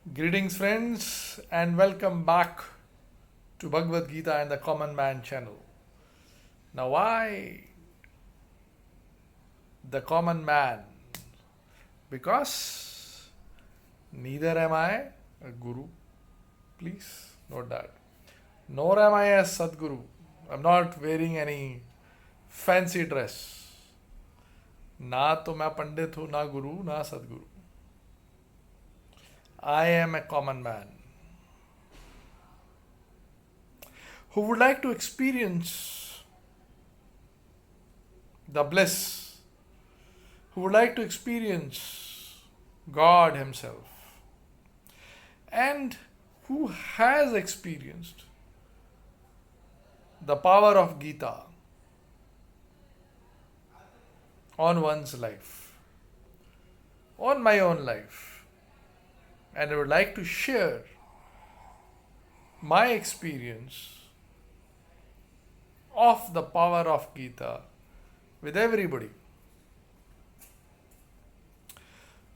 Greetings, friends, and welcome back to Bhagavad Gita and the Common Man channel. Now, why the common man? Because neither am I a guru, please note that, nor am I a Sadguru. I'm not wearing any fancy dress. ना तो मैं पंडित हूँ, ना गुरु, ना सदगुरु. I am a common man who would like to experience the bliss, who would like to experience God Himself, and who has experienced the power of Gita on one's life, on my own life, and I would like to share my experience of the power of Gita with everybody.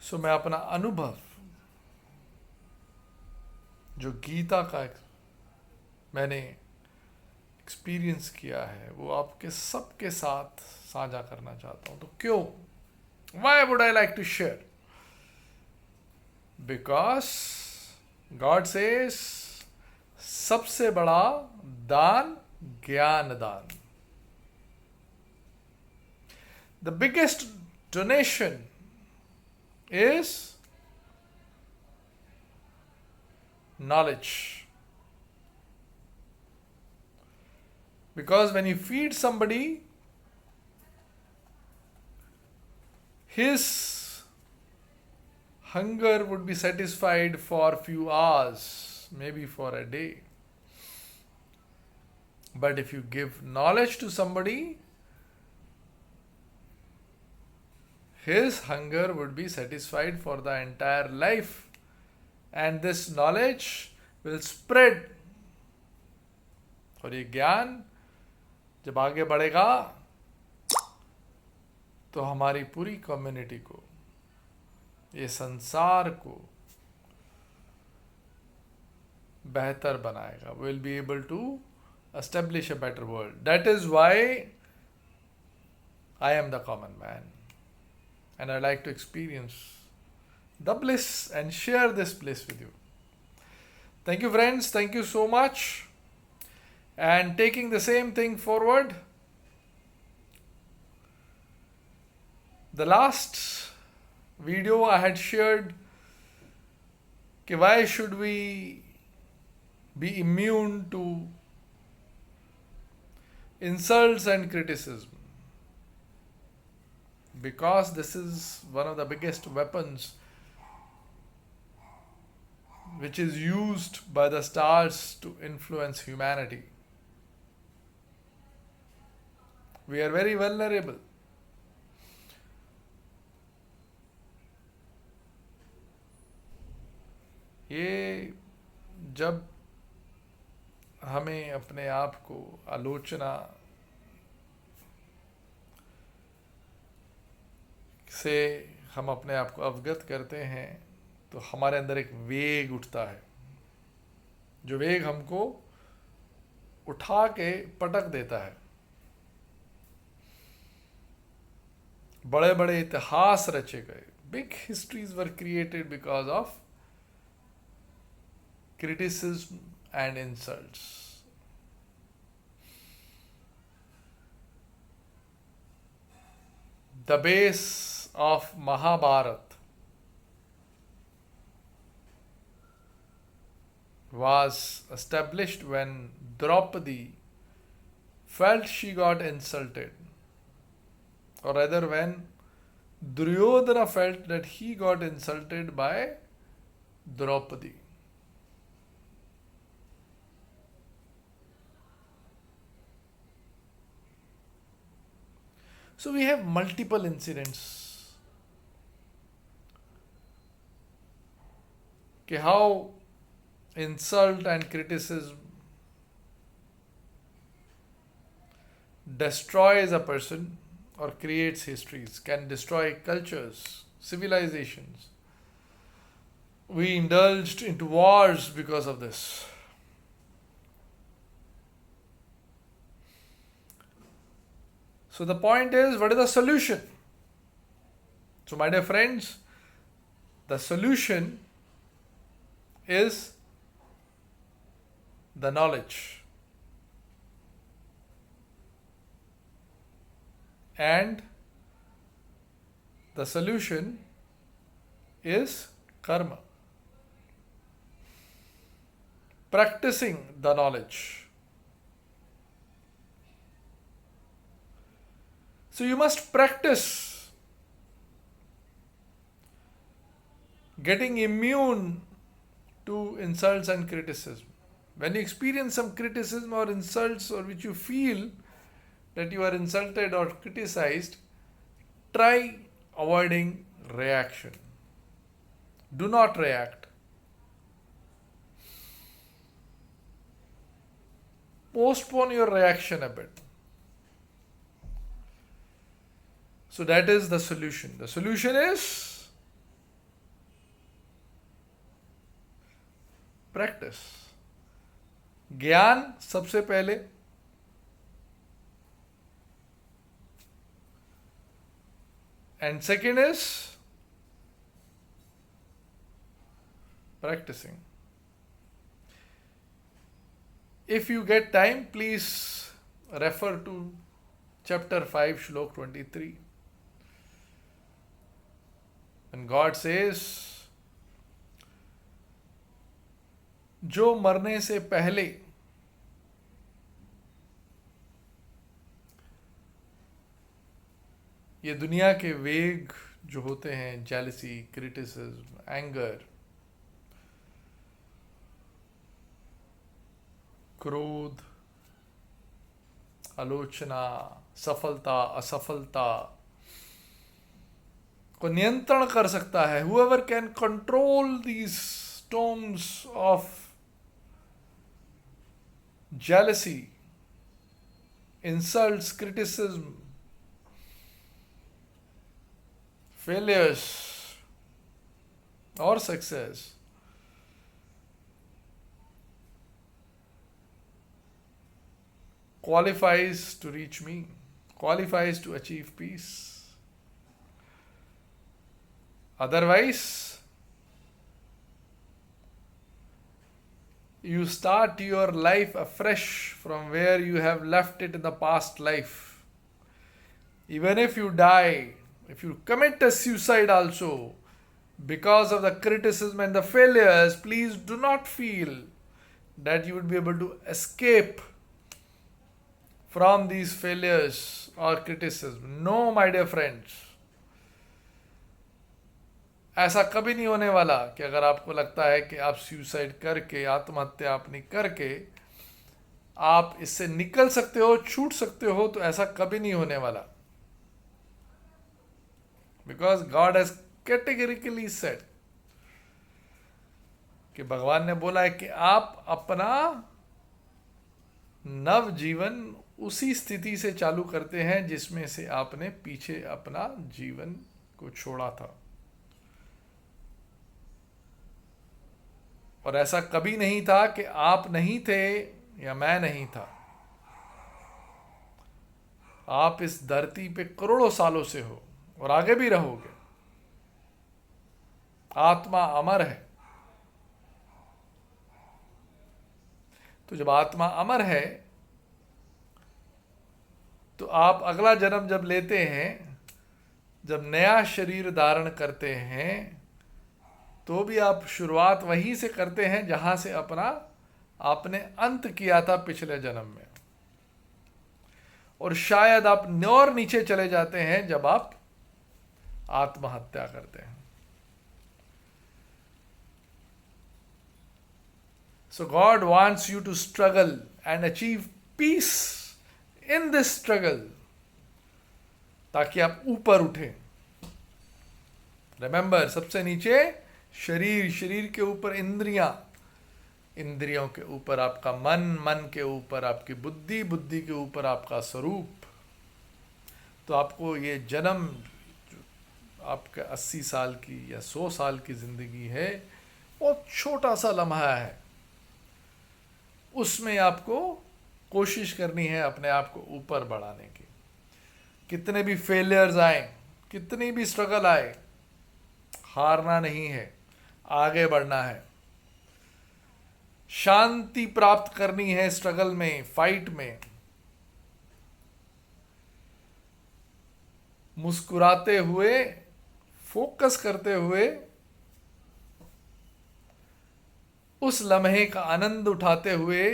So मैं अपना अनुभव जो गीता का मैंने experience किया है वो आपके सबके साथ साझा करना चाहता हूँ. तो क्यों? Why would I like to share? Because God says सबसे बड़ा दान ज्ञान दान. The biggest donation is knowledge. Because when you feed somebody, his hunger would be satisfied for few hours, maybe for a day. But if you give knowledge to somebody, his hunger would be satisfied for the entire life. And this knowledge will spread. और ये ज्ञान जब आगे बढ़ेगा तो हमारी पूरी community को, ये संसार को बेहतर बनाएगा. We will be able to establish a better world. That is why I am the common man. And I like to experience the bliss and share this bliss with you. Thank you, friends. Thank you so much. And taking the same thing forward, the last video I had shared कि why should we be immune to insults and criticism? Because this is one of the biggest weapons which is used by the stars to influence humanity. We are very vulnerable. ये जब हमें अपने आप को आलोचना से हम अपने आप को अवगत करते हैं तो हमारे अंदर एक वेग उठता है, जो वेग हमको उठा के पटक देता है. बड़े बड़े इतिहास रचे गए. Big histories were created because of criticism and insults. The base of Mahabharata was established when Draupadi felt she got insulted, or rather when Duryodhana felt that he got insulted by Draupadi. So we have multiple incidents कि how insult and criticism destroys a person or creates histories, can destroy cultures, civilizations. We indulged into wars because of this. So the point is, what is the solution? So my dear friends, the solution is the knowledge. And the solution is karma. Practicing the knowledge. So you must practice getting immune to insults and criticism. When you experience some criticism or insults, or which you feel that you are insulted or criticized, try avoiding reaction. Do not react. Postpone your reaction a bit. So that is the solution. The solution is practice. ज्ञान सबसे पहले, and second is practicing. If you get time, please refer to chapter 5, shlok 23. And God says, जो मरने से पहले ये दुनिया के वेग जो होते हैं, जेलसी, क्रिटिसिज्म, एंगर, क्रोध, आलोचना, सफलता, असफलता को नियंत्रण कर सकता है. Whoever can control these storms of jealousy, insults, criticism, failures or success, qualifies to reach me, qualifies to achieve peace. Otherwise, you start your life afresh from where you have left it in the past life. Even if you die, if you commit a suicide also because of the criticism and the failures, please do not feel that you would be able to escape from these failures or criticism. No, my dear friends. ऐसा कभी नहीं होने वाला कि अगर आपको लगता है कि आप सुसाइड करके, आत्महत्या अपनी करके आप इससे निकल सकते हो, छूट सकते हो, तो ऐसा कभी नहीं होने वाला. Because God has categorically said कि भगवान ने बोला है कि आप अपना नव जीवन उसी स्थिति से चालू करते हैं जिसमें से आपने पीछे अपना जीवन को छोड़ा था. और ऐसा कभी नहीं था कि आप नहीं थे या मैं नहीं था. आप इस धरती पे करोड़ों सालों से हो और आगे भी रहोगे. आत्मा अमर है. तो जब आत्मा अमर है तो आप अगला जन्म जब लेते हैं, जब नया शरीर धारण करते हैं, तो भी आप शुरुआत वहीं से करते हैं जहां से आपने अंत किया था पिछले जन्म में. और शायद आप और नीचे चले जाते हैं जब आप आत्महत्या करते हैं. So God wants you to struggle and achieve peace in this struggle, ताकि आप ऊपर उठें. Remember, सबसे नीचे शरीर, शरीर के ऊपर इंद्रियां, इंद्रियों के ऊपर आपका मन, मन के ऊपर आपकी बुद्धि, बुद्धि के ऊपर आपका स्वरूप. तो आपको ये जन्म, आपका 80 साल की या 100 साल की जिंदगी है, बहुत छोटा सा लम्हा है, उसमें आपको कोशिश करनी है अपने आप को ऊपर बढ़ाने की। कितने भी फेलियर्स आए, कितनी भी स्ट्रगल आए, हारना नहीं है, आगे बढ़ना है। शांति प्राप्त करनी है स्ट्रगल में, फाइट में। मुस्कुराते हुए, फोकस करते हुए, उस लम्हे का आनंद उठाते हुए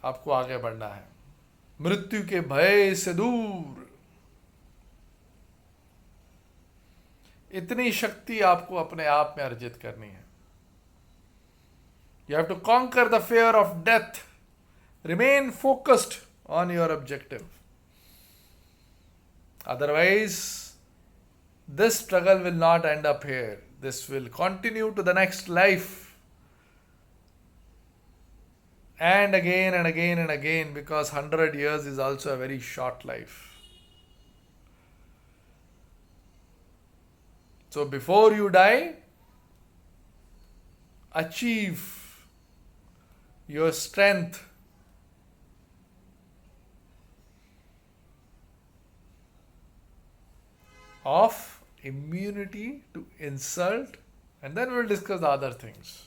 आपको आगे बढ़ना है, मृत्यु के भय से दूर। इतनी शक्ति आपको अपने आप में अर्जित करनी है। You have to conquer the fear of death. Remain focused on your objective. Otherwise, this struggle will not end up here. This will continue to the next life. And again and again and again, because 100 years is also a very short life. So before you die, achieve your strength of immunity to insult, and then we'll discuss the other things.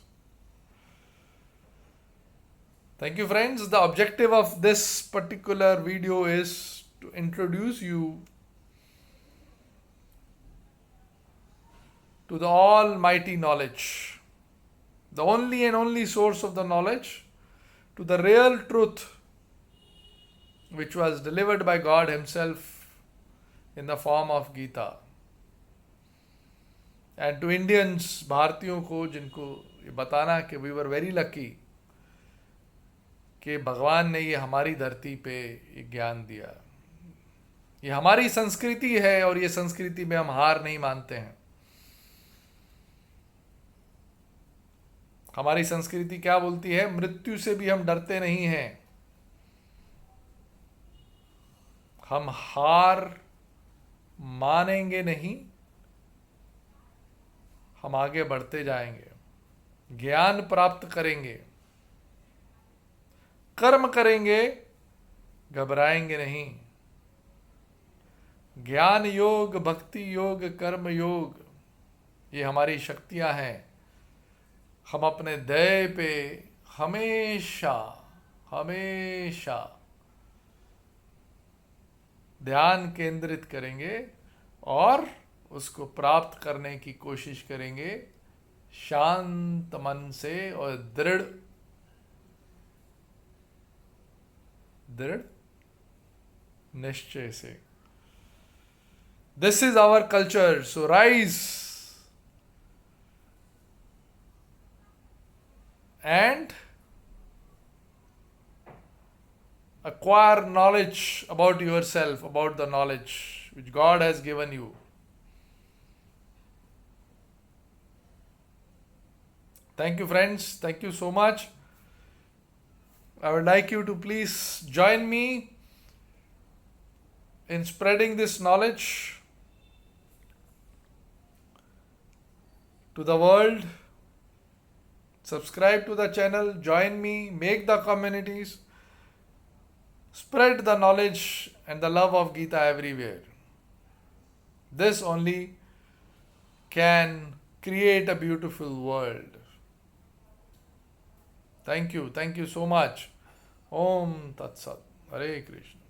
Thank you, friends. The objective of this particular video is to introduce you to the almighty knowledge, the only and only source of the knowledge, to the real truth which was delivered by God Himself in the form of Gita. And to Indians, भारतीयों को, जिनको ये बताना कि we were very lucky कि भगवान ने ये हमारी धरती पे ये ज्ञान दिया। ये हमारी संस्कृति है और ये संस्कृति में हम हार नहीं मानते हैं। हमारी संस्कृति क्या बोलती है? मृत्यु से भी हम डरते नहीं हैं। हम हार मानेंगे नहीं, हम आगे बढ़ते जाएंगे, ज्ञान प्राप्त करेंगे, कर्म करेंगे, घबराएंगे नहीं। ज्ञान योग, भक्ति योग, कर्म योग, ये हमारी शक्तियां हैं। हम अपने ध्येय पे हमेशा हमेशा ध्यान केंद्रित करेंगे और उसको प्राप्त करने की कोशिश करेंगे शांत मन से और दृढ़ निश्चय से। This is our culture, so rise and acquire knowledge about yourself, about the knowledge which God has given you. Thank you, friends. Thank you so much. I would like you to please join me in spreading this knowledge to the world. Subscribe to the channel, join me, make the communities, spread the knowledge and the love of Gita everywhere. This only can create a beautiful world. Thank you so much. Om Tat Sat. Hare Krishna.